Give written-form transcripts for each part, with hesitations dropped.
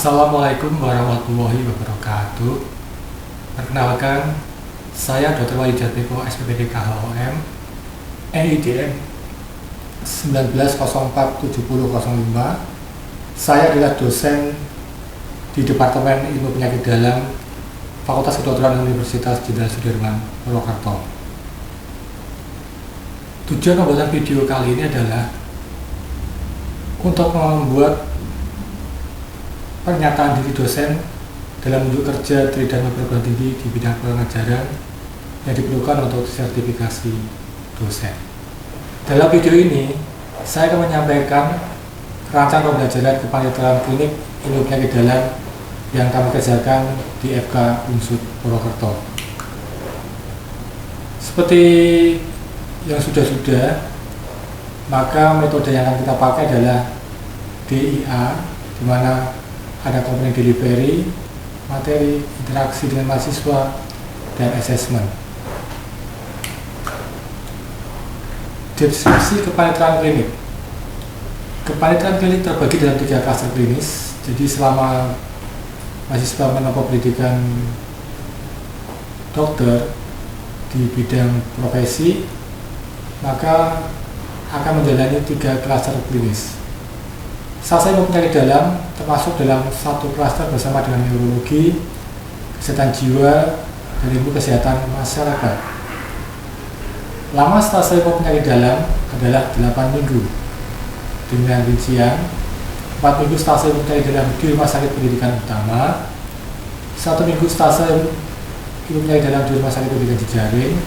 Assalamualaikum warahmatullahi wabarakatuh. Perkenalkan, saya Dr. Wahyu Jatmiko, SPPD KHOM, NIDM 19047005. Saya adalah dosen di Departemen Ilmu Penyakit Dalam Fakultas Kedokteran Universitas Jenderal Sudirman, Purwokerto. Tujuan pembuatan video kali ini adalah untuk membuat pernyataan diri dosen dalam unjuk kerja Tridharma Perguruan Tinggi di bidang pengajaran yang diperlukan untuk sertifikasi dosen. Dalam video ini, saya akan menyampaikan rancangan pembelajaran kepanitiaan klinik ilmu penyakit dalam yang kami kerjakan di FK Unsud Purwokerto. Seperti yang sudah-sudah, maka metode yang akan kita pakai adalah DIA, di mana ada komponen delivery, materi, interaksi dengan mahasiswa, dan assessment. Deskripsi kepanitiaan klinik. Kepanitiaan klinik terbagi dalam 3 klaster klinis. Jadi selama mahasiswa menempuh pendidikan dokter di bidang profesi, maka akan menjalani 3 klaster klinis. Salah satu penyakit dalam termasuk dalam satu klaster bersama dengan neurologi, kesehatan jiwa, dan ilmu kesehatan masyarakat. Lama stase penyakit dalam adalah 8 minggu dengan rincian 4 minggu stase penyakit dalam di rumah sakit pendidikan utama, 1 minggu stase ilmu penyakit dalam di rumah sakit pendidikan jejaring,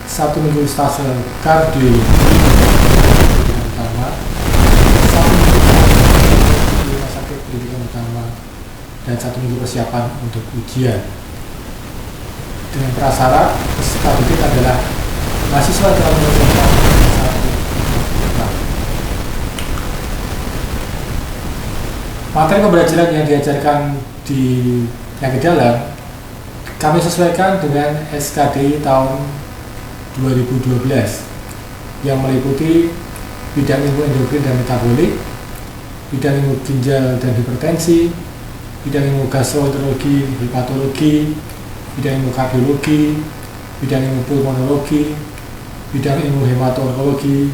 1 minggu stase kardio pendidikan utama, 1 minggu di rumah sakit pendidikan utama, dan 1 minggu persiapan untuk ujian. Dengan prasyarat peserta didik adalah mahasiswa dalam menyelesaikan materi pembelajaran yang diajarkan di penyakit dalam kami sesuaikan dengan SKD tahun 2012 yang meliputi bidang ilmu endokrin dan metabolik, bidang ilmu ginjal dan hipertensi, bidang ilmu gastroenterologi, hepatologi, bidang ilmu kardiologi, bidang ilmu pulmonologi, bidang ilmu hematologi,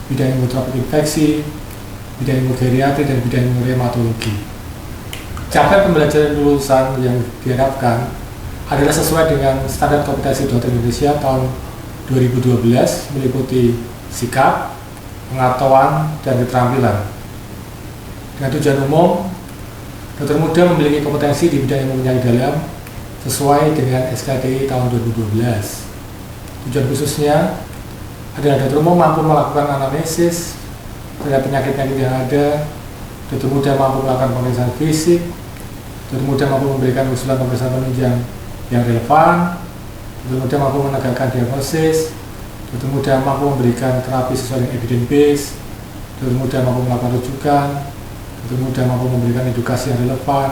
bidang ilmu tropik infeksi, bidang ilmu geriatri, dan bidang ilmu rheumatologi. Capaian pembelajaran lulusan yang diharapkan adalah sesuai dengan standar kompetensi dokter Indonesia tahun 2012, meliputi sikap, pengetahuan, dan keterampilan. Dengan tujuan umum, dokter muda memiliki kompetensi di bidang ilmu penyakit dalam sesuai dengan SKD tahun 2012. Tujuan khususnya adalah dokter umum mampu melakukan anamnesis terhadap penyakit-penyakit yang ada, dokter muda mampu melakukan pemeriksaan fisik, dokter muda mampu memberikan usulan pemeriksaan penunjang yang relevan, dokter muda mampu menegakkan diagnosis, dokter muda mampu memberikan terapi sesuai dengan evidence base, dokter muda mampu melakukan rujukan, dokter muda mampu memberikan edukasi yang relevan,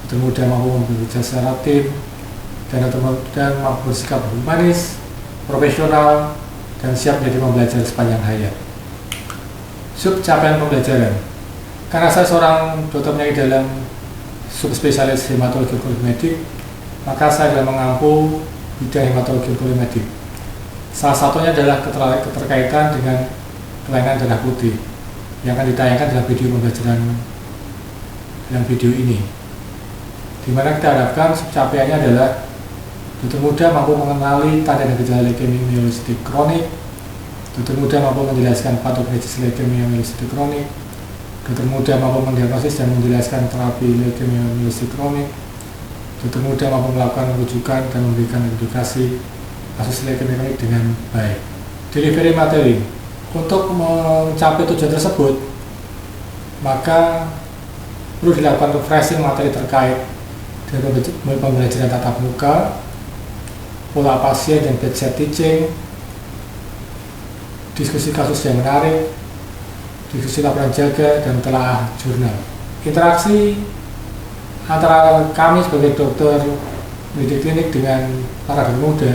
dokter muda mampu bekerja secara tim, dan dokter muda mampu bersikap humanis, profesional, dan siap menjadi pembelajar sepanjang hayat. Capaian pembelajaran. Karena saya seorang dokter penyakit dalam subspesialis hematologi onkologi medik, maka saya dalam mengampu bidang hematologi onkologi medik. Salah satunya adalah keterkaitan dengan kelainan darah putih yang akan ditayangkan dalam video pembelajaran dalam video ini, di mana kita harapkan capaiannya adalah dokter muda mampu mengenali tanda dan gejala leukemia mielositik kronik, dokter muda mampu menjelaskan patogenesis leukemia mielositik kronik, dokter muda mampu mendiagnosis dan menjelaskan terapi leukemia mielositik kronik, dokter muda mampu melakukan rujukan dan memberikan edukasi kasus leukemia kronik dengan baik. Delivery materi. Untuk mencapai tujuan tersebut, maka perlu dilakukan refreshing materi terkait dengan pembelajaran tatap muka, pola pasien dan bedside teaching, diskusi kasus yang menarik, diskusi laporan jaga, dan telaah jurnal. Interaksi antara kami sebagai dokter pendidik klinik dengan para dokter muda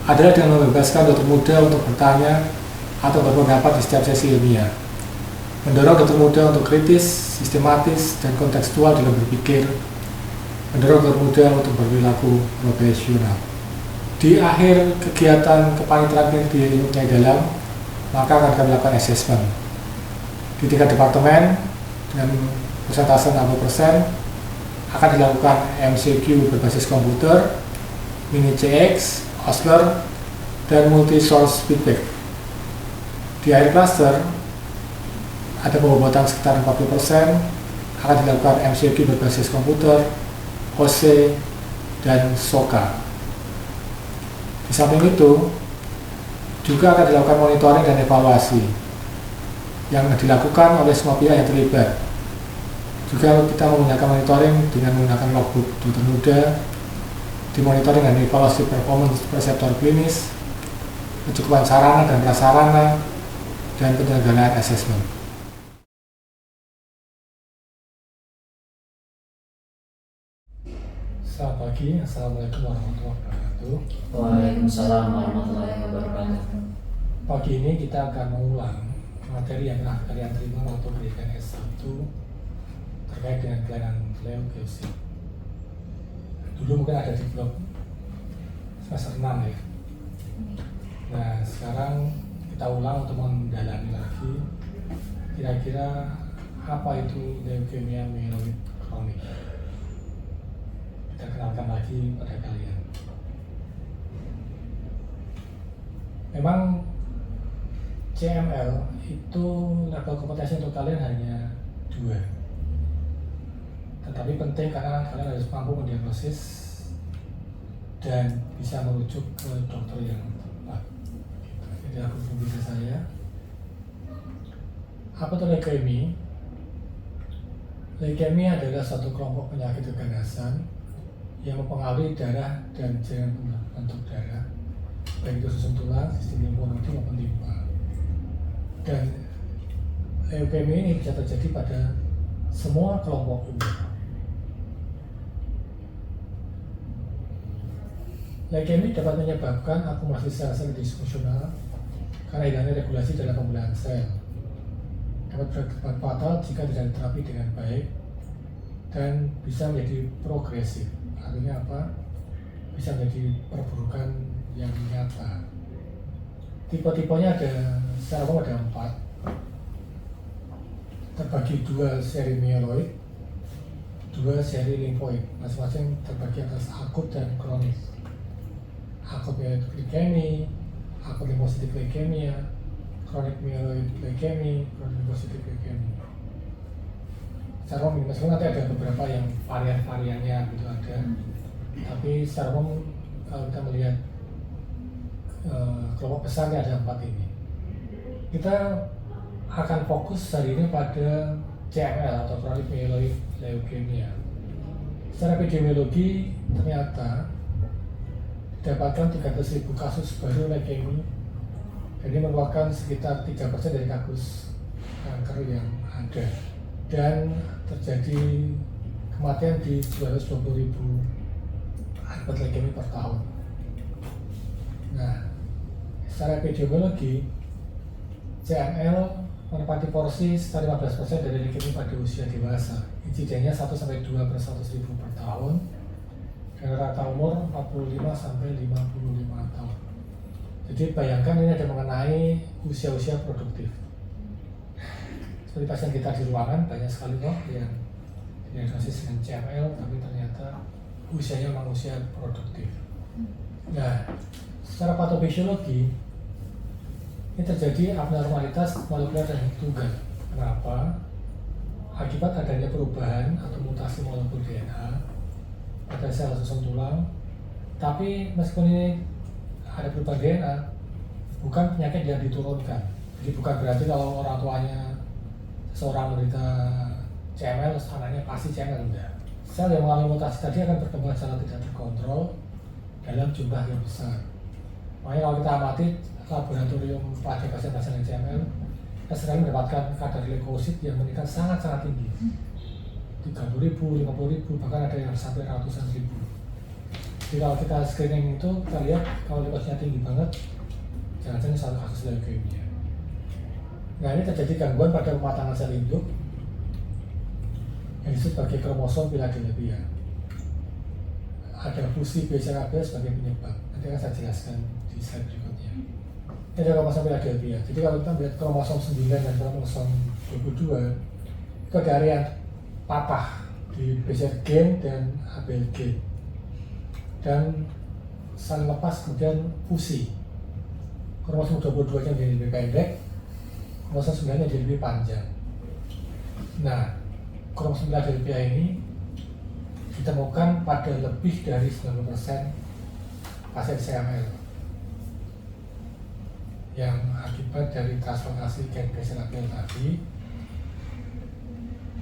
adalah dengan membebaskan dokter muda untuk bertanya atau berpendapat di setiap sesi ilmiah. mendorong dokter muda untuk kritis, sistematis, dan kontekstual dalam berpikir, mendorong dokter muda untuk berperilaku profesional. Di akhir kegiatan kepanitiaan di ilmu penyakit dalam, maka akan kami lakukan assessment di tingkat departemen dengan persentase 60%. Akan dilakukan MCQ berbasis komputer, mini CX, Osler, dan multi-source feedback. Di akhir cluster ada pembobotan sekitar 40%, akan dilakukan MCQ berbasis komputer, OC, dan SOCA. Di samping itu, juga akan dilakukan monitoring dan evaluasi yang dilakukan oleh semua pihak yang terlibat. Juga kita menggunakan monitoring dengan menggunakan logbook dokter muda, dimonitoring dan evaluasi performance reseptor klinis, kecukupan sarana dan prasarana, dan penyelenggaraan asesmen. Selamat pagi, Assalamualaikum warahmatullahi wabarakatuh. Waalaikumsalam warahmatullahi wabarakatuh. Pagi ini kita akan mengulang materi yang telah kalian terima waktu pendidikan S1 terkait dengan kelainan leukemia. Dulu mungkin ada di blog semester 6 ya. Nah sekarang kita ulang untuk mendalami lagi kira-kira apa itu leukemia myeloid kronik. Kita kenalkan lagi pada kalian. Memang CML itu level kompetensi untuk kalian hanya 2, tetapi penting karena kalian harus mampu mendiagnosis dan bisa merujuk ke dokter yang tepat. Jadi aku berbicara saya. Apa itu leukemia? Leukemia adalah suatu kelompok penyakit keganasan yang mempengaruhi darah dan jaringan pembentuk darah, baik itu susun tulang, sistem limfonoid maupun limpa. Dan leukemia ini bisa terjadi pada semua kelompok umur. Leukemia dapat menyebabkan akumulasi sel-sel disfungsional karena hilangnya regulasi dalam pembelahan sel. Dapat berakibat fatal jika tidak diterapi dengan baik dan bisa menjadi progresif. Artinya apa? Bisa menjadi perburukan yang nyata. Tipe-tipenya ada, secara umum ada 4. Terbagi 2 seri myeloid, 2 seri limfoid, masing-masing terbagi atas akut dan kronis. Akut myeloid leukemia, akut limfositik leukemia, kronik myeloid leukemia, kronik limfositik leukemia. Secara umum, meskipun nanti ada beberapa yang varian-variannya gitu ada, tapi secara umum kalau kita melihat kelompok besarnya ada 4 ini. Kita akan fokus hari ini pada CML atau kronik myeloid leukemia. Secara epidemiologi ternyata didapatkan 300.000 kasus baru leukemia. Ini merupakan sekitar 3% dari kasus kanker yang ada. Dan terjadi kematian di 220.000 akibat leukemia per tahun. Nah, secara epidemiologi, CML menempati porsi sekitar 15% dari leukemia pada usia dewasa. Insidennya 1-2 per 100.000 per tahun, dan rata umur 45-55 tahun. Jadi bayangkan ini ada mengenai usia-usia produktif. Seperti pasien kita di ruangan, banyak sekali kok yang diagnosis dengan CML, tapi ternyata usianya memang usia produktif. Nah, secara patofisiologi, ini terjadi abnormalitas molekuler dan tunggal. Kenapa? Akibat adanya perubahan atau mutasi molekul DNA pada sel susun tulang. Tapi meskipun ini ada perubahan DNA, bukan penyakit yang diturunkan. Jadi bukan berarti kalau orang tuanya seorang menderita CML, anaknya pasti CML, enggak. Sel yang mengalami mutasi tadi akan berkembang secara tidak terkontrol dalam jumlah yang besar. Makanya kalau kita amati laboratorium pada pasien-pasien CML, kita sering mendapatkan kadar leukosit yang meningkat sangat-sangat tinggi, 30.000, 50.000, bahkan ada yang sampai ratusan ribu. Jadi kalau kita screening itu, kita lihat kalau leukositnya tinggi banget, jangan-jangan satu kasus leukemia. Nah, ini terjadi gangguan pada pematangan sel induk yang disebut sebagai kromosom Philadelphia. Ada fusi BCAB sebagai penyebab. Nanti akan saya jelaskan di slide berikutnya. Ini ada kromosom Philadelphia. Jadi kalau kita melihat kromosom 9 dan kromosom 22, itu ada area patah di BCR gen dan ABL gen. Dan sel lepas kemudian fusi. Kromosom 22 nya jadi lebih pendek, kromosom 9 nya jadi lebih panjang. Nah, kromosom Philadelphia ini ditemukan pada lebih dari 90% pasien CML yang akibat dari transplantasi gen BCR tadi.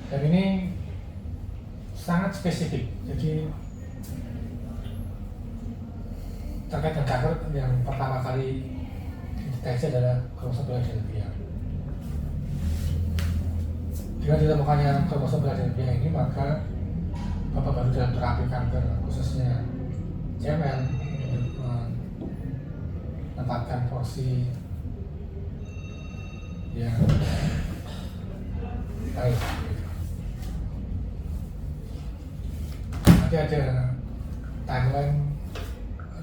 Dan ini sangat spesifik, jadi terkait dengan kanker yang pertama kali dideteksi adalah kromosom Philadelphia. Dengan ditemukannya kromosom Philadelphia ini, maka babak baru dalam terapi kanker khususnya CML menempatkan porsi yang baik. Nanti ada timeline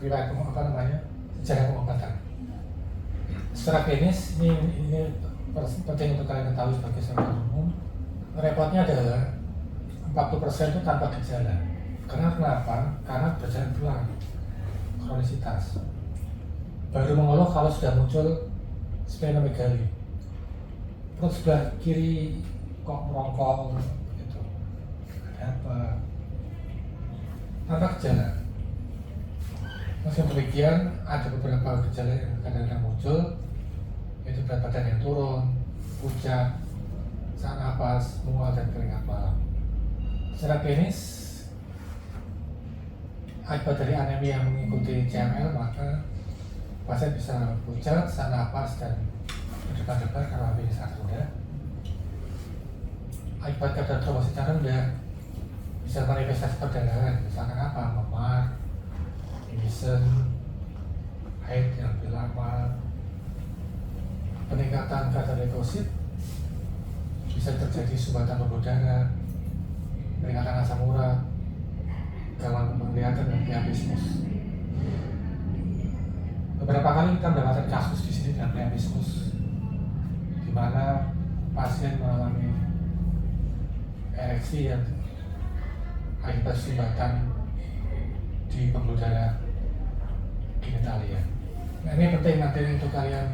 riwayat sejarah pengobatan. Secara klinis ini penting untuk kalian ketahui sebagai saudara umum. Repotnya adalah 40% itu tanpa gejala. Karena kenapa? Karena berjalan pelan, kronisitas. Baru mengeluh kalau sudah muncul splenomegaly. Perut sebelah kiri kok merongkol gitu. Ada apa? Tanpa gejala. Meski demikian, ada beberapa gejala yang kadang-kadang muncul, yaitu berat badan yang turun, pucat, sesak napas, mual, dan keringat malam. Secara klinis, akibat dari anemia yang mengikuti CML, maka pasien bisa pucat, sesak napas, dan berdebar-debar karena habis sangat rendah. Akibat kadar trombosit rendah, bisa manifestasi perdarahan, misalkan apa? Memar, Edison, haid yang lebih lama, peningkatan kadar leukosit, bisa terjadi sumbatan pembuluh darah, peningkatan asam urat, gangguan penglihatan dan priapismus. Beberapa kali kita mendapatkan kasus di sini dengan priapismus, di mana pasien mengalami ereksi yang akibat sumbatan di pembuluh darah genitalia. Nah, ini penting nanti untuk kalian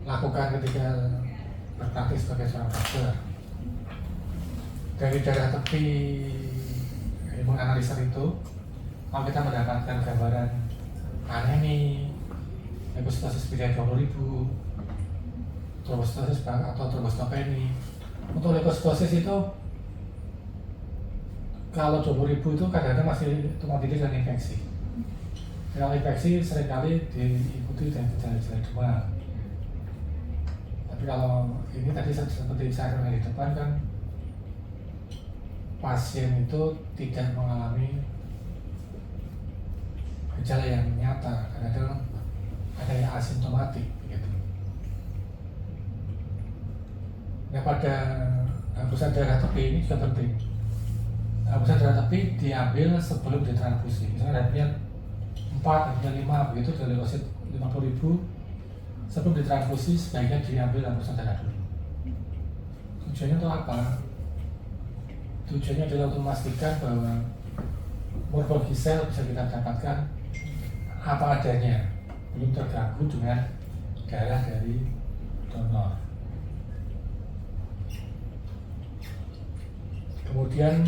lakukan ketika berpraktik sebagai seorang dokter. Dari darah tepi menganalisa itu, kalau kita mendapatkan gambaran anemi, leukositosis lebih dari 20.000, trombositosis atau trombositopeni. Untuk leukositosis itu kalau 20.000 itu kadang-kadang masih tumpang tindih dan infeksi. Kalau infeksi seringkali diikuti dengan gejala-gejala demam. Tapi kalau ini tadi seperti saya katakan di depan kan, pasien itu tidak mengalami gejala yang nyata, kadang-kadang ada yang asimptomatik begitu. Nah, pada hembusan darah tepi ini juga penting. Hembusan darah tepi diambil sebelum ditransfusi. Misalnya darahnya 4, darahnya 5, begitu dari leukosit 50.000, sebelum ditransfusi sebaiknya diambil hembusan darah dulu. Tujuannya untuk apa? Tujuannya adalah untuk memastikan bahwa morfologi sel bisa kita dapatkan apa adanya, belum terganggu dengan darah dari donor. Kemudian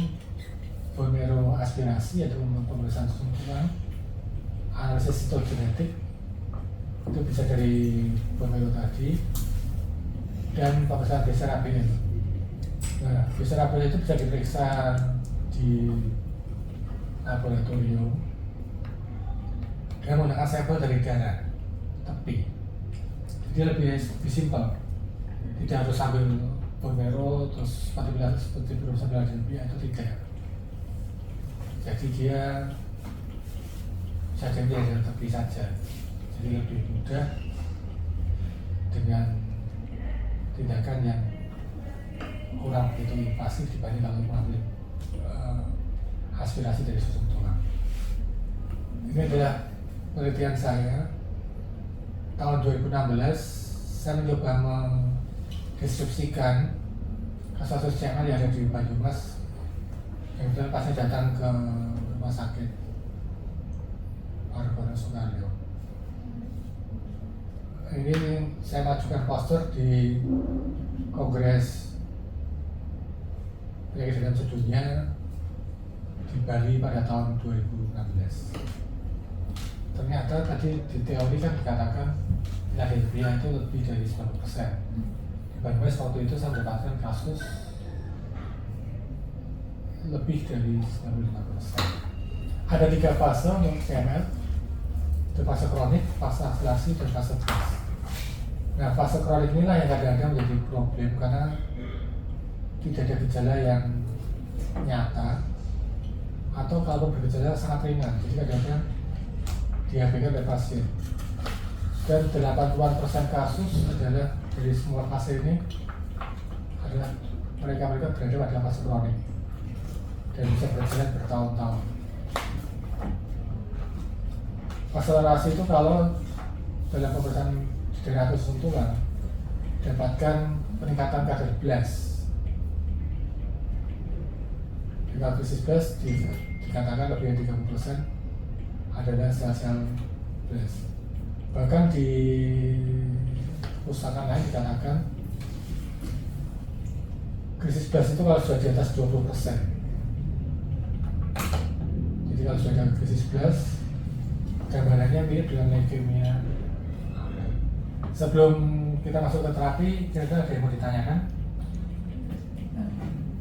bone marrow aspirasi atau pemeriksaan sum tulang, analisis sitogenetik itu bisa dari bone marrow tadi, dan pemeriksaan BCR-ABL. Nah, BCR-ABL itu bisa diperiksa di laboratorium dengan menggunakan sampel dari darah tepi. Jadi lebih simpel, tidak harus sambil bone marrow terus seperti berusaha Philadelphia, itu tidak. Jadi dia bisa dari tepi saja, jadi lebih mudah dengan tindakan yang kurang begitu invasif dibanding kalau mengambil aspirasi dari susuk tulang. Ini adalah penelitian saya tahun 2016. Saya mencoba mendeskripsikan kasus CML yang ada di Banyumas. Kemudian pasien datang ke rumah sakit Margono Soekarno. Ini saya majukan poster di Kongres Penyakit Dalam Sedunia di Bali pada tahun 2016. Ternyata tadi di teori kan dikatakan penyakit pria itu lebih dari 90%. Di Banyumas waktu itu saya mendapatkan kasus lebih dari 95%. Ada 3 fase untuk CML, fase kronik, fase akselerasi, dan fase keras. Nah, fase kronik inilah yang kadang-kadang menjadi problem karena tidak ada gejala yang nyata, atau kalau bergejala sangat ringan, jadi kadang-kadang diabaikan oleh pasien. Dan 80% kasus adalah dari semua fase ini adalah mereka berada pada fase kronik dan bisa berjalan bertahun-tahun. Akselerasi itu kalau dalam pemeriksaan 300 sentuhan dapatkan peningkatan kadar blast. Jika krisis blast dikatakan lebih dari 30% adalah sel-sel blast. Bahkan di pusaka lain dikatakan krisis blast itu kalau sudah di atas 20%. Jadi kalau sudah ada krisis blast, gambarannya mirip dengan leukemia. Sebelum kita masuk ke terapi, kira-kira ada yang mau ditanyakan?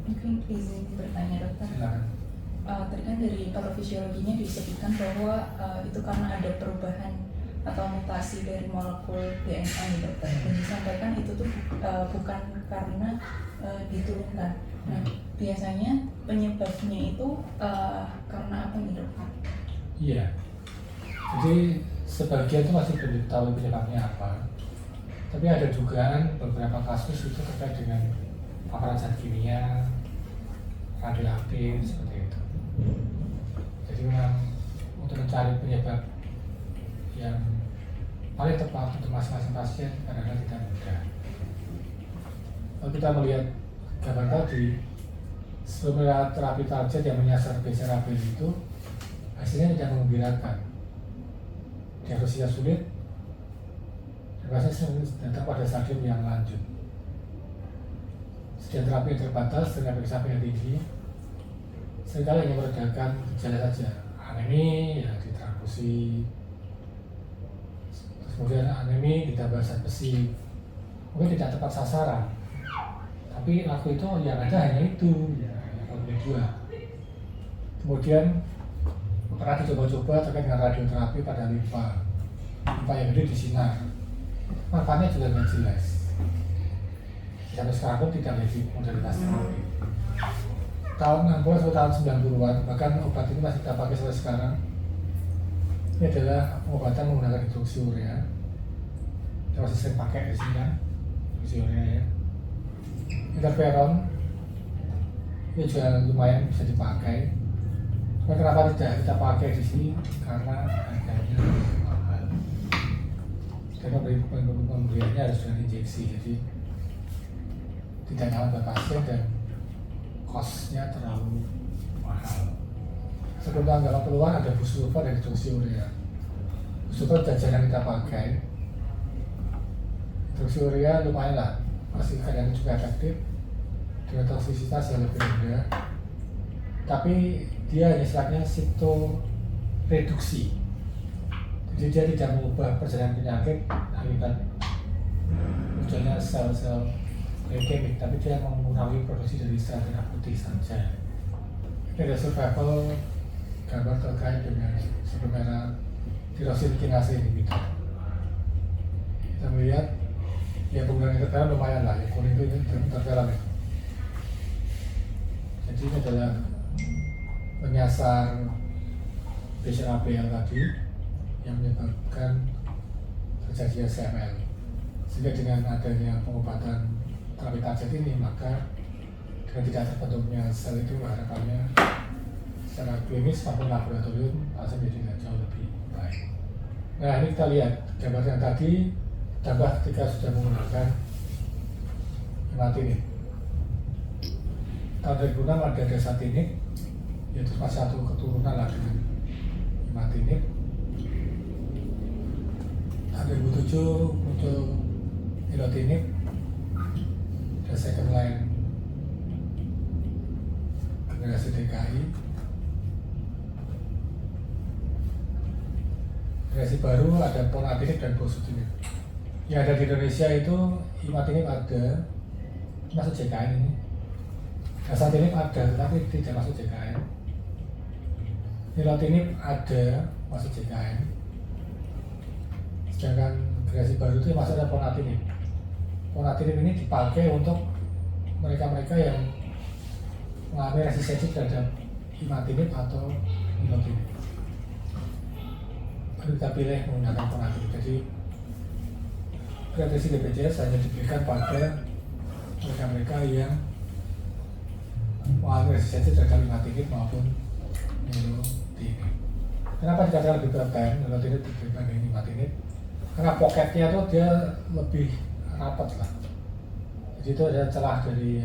Mungkin izin bertanya dokter. Silakan. Tadi kan dari patofisiologinya disebutkan bahwa itu karena ada perubahan atau mutasi dari molekul DNA nih dokter. Dan disampaikan itu tuh bukan karena diturunkan. Nah, biasanya penyebabnya itu karena apa nih dokter? Iya. Jadi sebagian itu masih belum diketahui penyebabnya apa. Tapi ada dugaan beberapa kasus itu terkait dengan paparan zat kimia, radioaktif seperti itu. Jadi memang untuk mencari penyebab yang paling tepat untuk masing-masing pasien kadang-kadang tidak mudah. Kalau kita melihat gambar tadi, sebelum terapi target yang menyasar BCRAB itu hasilnya tidak mengembirakan. Diagnosisnya sulit, dan pasien datang pada stadium yang lanjut. Sediaan terapi yang terbatas dengan efektivitas yang tinggi, seringkali hanya meredakan gejala saja, anemi, ya ditransfusi, kemudian anemi ditambah zat besi, mungkin tidak tepat sasaran, tapi waktu itu yang ada hanya itu, ya yang kedua. Kemudian pernah dicoba-coba terkait dengan radioterapi pada limfa yang gede disinar, manfaatnya juga tidak jelas. Sampai sekarang pun tidak menjadi modalitas terapi. Tahun 60 atau tahun 90-an, bahkan obat ini masih kita pakai sampai sekarang. Ini adalah pengobatan menggunakan hidroksi urea. Kita masih sering pakai di sini kan, hidroksi urea ya. Interferon ini juga lumayan bisa dipakai. Tapi kenapa tidak kita pakai di sini? Karena harganya mahal. Karena pemberiannya harus dengan injeksi, jadi tidak nyaman buat pasien dan cost-nya terlalu mahal. Sebelum tanggal keluar ada busulfa dan hidroksi urea. Busulfa jarang kita pakai. Hidroksi urea lumayan lah, masih kadang juga efektif dengan toksisitas yang lebih rendah. Tapi dia hanya sifatnya sitoreduksi, jadi dia tidak mengubah perjalanan penyakit akibat munculnya sel-sel leukemik, tapi dia mengurangi produksi dari sel darah putih saja. Ini ada survival gambar terkait dengan sebagaimana tirosin kinase inhibitor. Kita melihat ya penggunaan interferon lumayan lah, yang kuning itu interferon ya. Jadi ini adalah menyasar BCRAB yang tadi yang menyebabkan terjadinya CML, Sehingga dengan adanya pengobatan terapi target ini, maka dengan tidak terbentuknya sel itu harapannya secara klinis maupun laboratorium pasien jadi jauh lebih baik. Nah, ini kita lihat gambar yang tadi, tambah ketika sudah menggunakan imatinib. Tahun 2006 ada desatinib, yaitu masih satu keturunan lah dengan imatinib. Tahun 2007 muncul nilotinib, dan second line generasi DKI. Generasi baru ada ponatinib dan bosutinib. Yang ada di Indonesia itu imatinib ada, masuk JKN ini. Desatinib ada, tetapi tidak masuk JKN. Nilotinib ada, masuk JKN. Sedangkan generasi baru itu masuk ada ponatinib. Ponatinib ini dipakai untuk mereka-mereka yang mengalami resistensi terhadap imatinib atau nilotinib. Baru kita pilih menggunakan ponatinib. Jadi kreatisi BPJS hanya diberikan pada mereka-mereka yang mengalami resistensi terhadap imatinib maupun nilotinib. Kenapa dikatakan lebih berperan nilotinib dibanding imatinib? Karena poketnya tuh dia lebih rapat lah. Jadi itu ada celah dari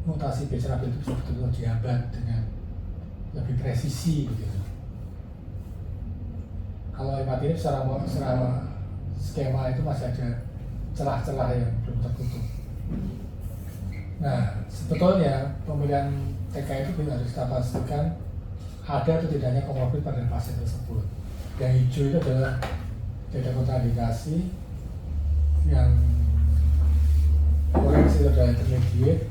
mutasi BCRAB itu bisa betul-betul dihambat dengan lebih presisi begitu. Kalau imatinib secara skema itu masih ada celah-celah yang belum tertutup. Nah, sebetulnya pemilihan TK itu harus kita pastikan ada atau tidaknya komorbid pada pasien tersebut. Yang hijau itu adalah tidak kontraindikasi, yang orange itu adalah intermediate,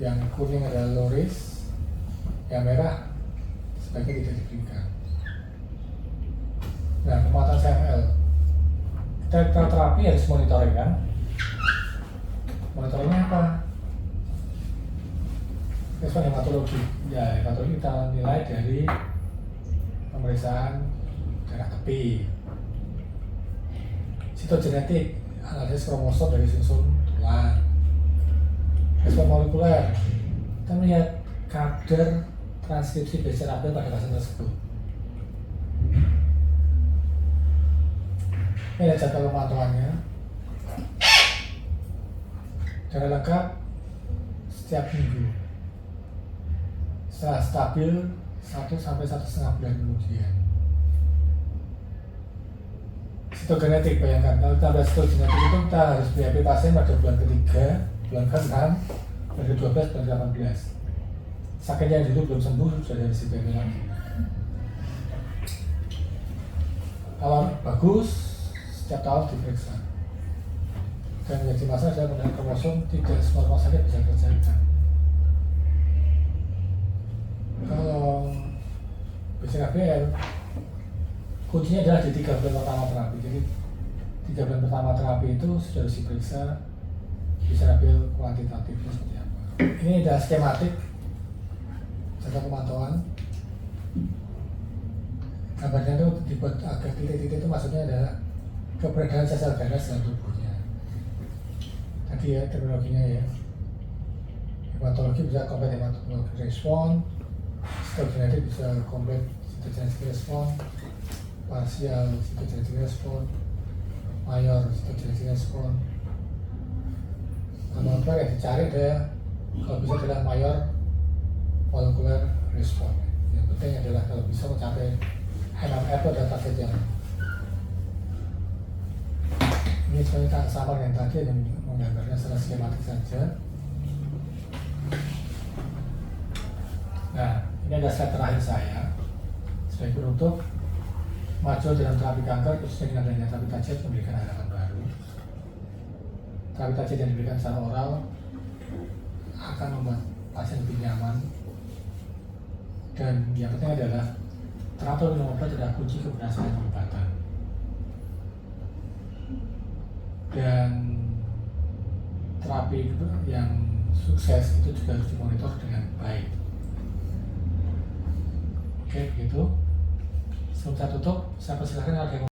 yang kuning adalah low risk, yang merah sebaiknya tidak diberikan. Nah, penguatan CFL, kita terapi harus monitoring kan? Monitoringnya apa? Respon hematologi. Ya, hematologi kita nilai dari pemeriksaan darah tepi, sitogenetik, analisis kromosom dari susun tulang, respon molekuler, kita melihat kadar transkripsi BCRAB pada pasien tersebut. Ini ada jadwal pemantauannya. Darah lengkap setiap minggu. Setelah stabil 1 sampai 1,5 bulan kemudian. Sitogenetik, bayangkan kalau kita ada sitogenetik itu kita harus BAP pasien pada bulan ketiga, bulan ke-6, bulan ke-12, bulan ke-18. Sakitnya yang dulu belum sembuh, sudah ada BAP lagi. Kalau bagus, setiap tahun diperiksa. Dan menjadi masalah adalah penggunaan kromosom tidak semua rumah sakit bisa kerjakan. Kalau BCRABL, kuncinya adalah di 3 bulan pertama terapi. Jadi 3 bulan pertama terapi itu sudah harus diperiksa BCRABL kuantitatifnya seperti apa. Ini adalah skematik jangka pemantauan. Gambarnya itu dibuat agak titik-titik, itu maksudnya adalah keberadaan sel ganas dalam tubuhnya. Tadi ya terminologinya ya. Hematologi bisa komplit hematologi respon, sitogenetik bisa komplit sitogenetik respon, parsial sitogenetik respon, mayor sitogenetik respon. Kalau yang dicari adalah kalau bisa adalah mayor molekuler respon. Yang penting adalah kalau bisa mencapai MMR itu adalah targetnya. Ini sebenarnya sama dengan tadi, yang menggambarkan secara skematik saja. Nah, ini adalah slide terakhir saya. Sebagai penutup, maju dalam terapi kanker, khususnya dengan adanya terapi target memberikan harapan baru. Terapi target yang diberikan secara oral akan membuat pasien lebih nyaman. Dan yang penting adalah teratur minum obat adalah kunci keberhasilan pengobatan. Dan terapi yang sukses itu juga harus dimonitor dengan baik. Oke, begitu. Sebelum saya tutup, saya persilakan ada yang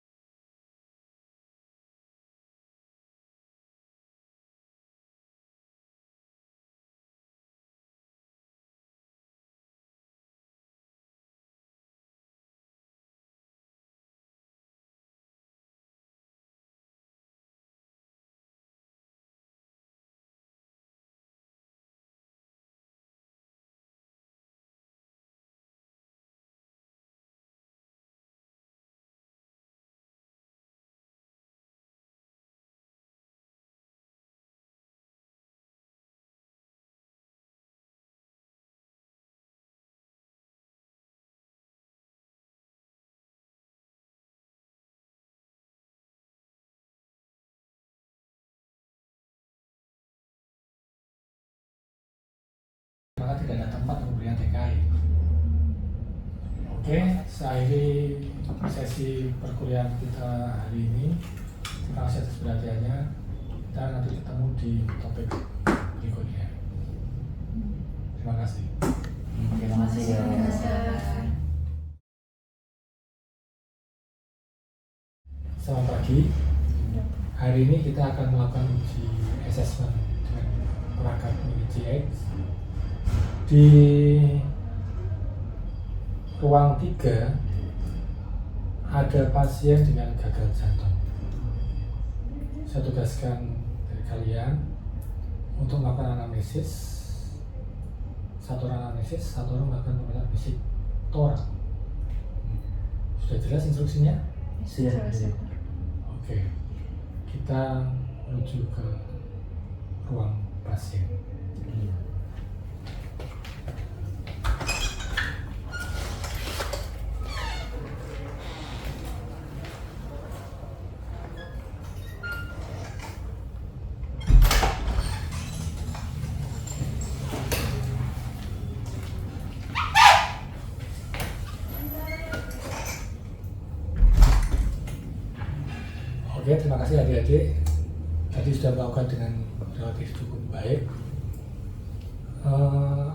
karena tidak ada tempat pemberian TKI. Oke, saya akhiri sesi perkuliahan kita hari ini. Terima kasih atas perhatiannya. Kita nanti ketemu di topik berikutnya. Terima kasih. Terima kasih ya. Selamat pagi. Hari ini kita akan melakukan uji assessment dengan perangkat GX. Di ruang 3 ada pasien dengan gagal jantung. Saya tugaskan dari kalian untuk melakukan anamnesis. Satu orang anamnesis, satu orang melakukan pemeriksaan fisik torak. Sudah jelas instruksinya? Sudah. Oke, kita menuju ke ruang pasien. Oke, terima kasih adik-adik. Tadi sudah melakukan dengan relatif cukup baik.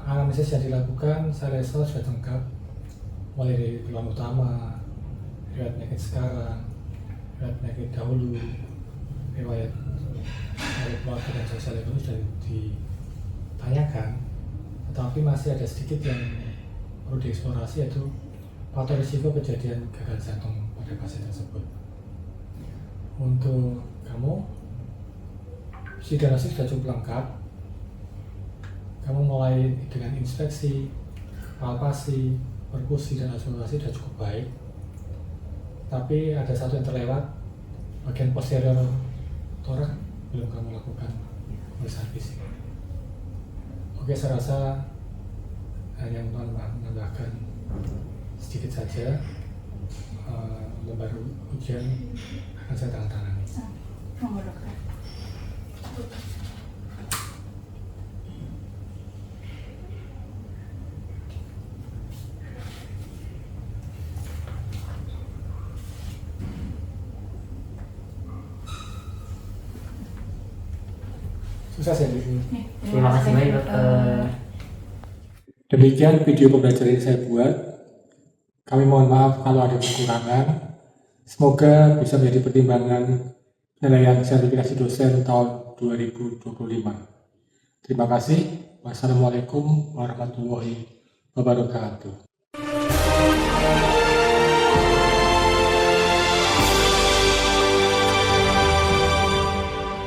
Anamnesis yang dilakukan saya rasa sudah lengkap, mulai dari keluhan utama, riwayat penyakit sekarang, riwayat penyakit dahulu, riwayat keluarga dan sosial ekonomi sudah ditanyakan. Tetapi masih ada sedikit yang perlu dieksplorasi, yaitu faktor risiko kejadian gagal jantung pada pasien tersebut. Untuk kamu, diagnosis sudah cukup lengkap. Kamu mulai dengan inspeksi, palpasi, perkusi, dan eksplorasi sudah cukup baik. Tapi ada satu yang terlewat, bagian posterior torak belum kamu lakukan pemeriksaan fisik. Oke, saya rasa hanya menambahkan sedikit saja. Lembar ujian akan saya tangani. Nomor dokter. Sukses ya di sini. Terima kasih banyak dokter. Demikian video pembelajaran yang saya buat. Kami mohon maaf kalau ada kekurangan. Semoga bisa menjadi pertimbangan penilaian sertifikasi dosen tahun 2025. Terima kasih. Wassalamualaikum warahmatullahi wabarakatuh.